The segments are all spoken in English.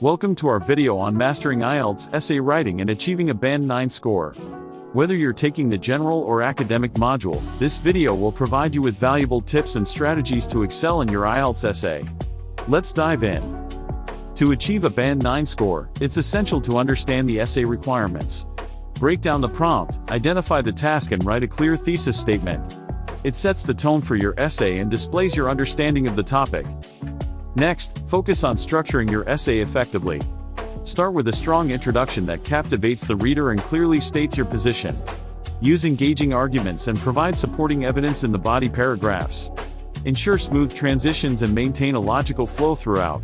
Welcome to our video on mastering IELTS essay writing and achieving a Band 9 score. Whether you're taking the general or academic module, this video will provide you with valuable tips and strategies to excel in your IELTS essay. Let's dive in. To achieve a Band 9 score, it's essential to understand the essay requirements. Break down the prompt, identify the task and write a clear thesis statement. It sets the tone for your essay and displays your understanding of the topic. Next, focus on structuring your essay effectively. Start with a strong introduction that captivates the reader and clearly states your position. Use engaging arguments and provide supporting evidence in the body paragraphs. Ensure smooth transitions and maintain a logical flow throughout.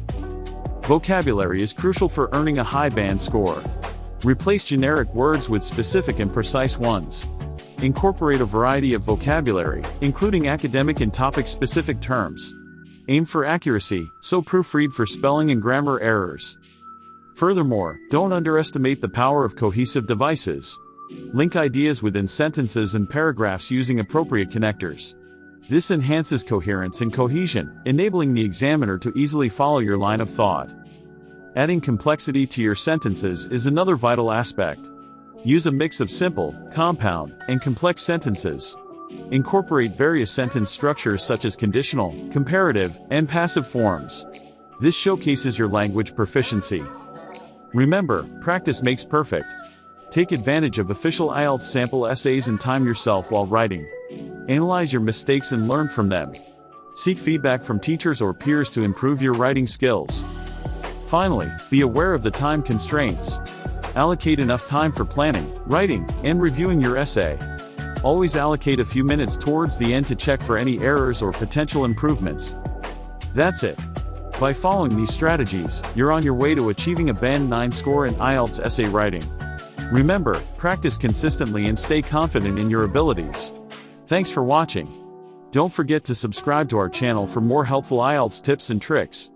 Vocabulary is crucial for earning a high band score. Replace generic words with specific and precise ones. Incorporate a variety of vocabulary, including academic and topic-specific terms. Aim for accuracy, so proofread for spelling and grammar errors. Furthermore, don't underestimate the power of cohesive devices. Link ideas within sentences and paragraphs using appropriate connectors. This enhances coherence and cohesion, enabling the examiner to easily follow your line of thought. Adding complexity to your sentences is another vital aspect. Use a mix of simple, compound, and complex sentences. Incorporate various sentence structures such as conditional, comparative, and passive forms. This showcases your language proficiency. Remember, practice makes perfect. Take advantage of official IELTS sample essays and time yourself while writing. Analyze your mistakes and learn from them. Seek feedback from teachers or peers to improve your writing skills. Finally, be aware of the time constraints. Allocate enough time for planning, writing, and reviewing your essay. Always allocate a few minutes towards the end to check for any errors or potential improvements. That's it. By following these strategies, you're on your way to achieving a Band 9 score in IELTS essay writing. Remember, practice consistently and stay confident in your abilities. Thanks for watching. Don't forget to subscribe to our channel for more helpful IELTS tips and tricks.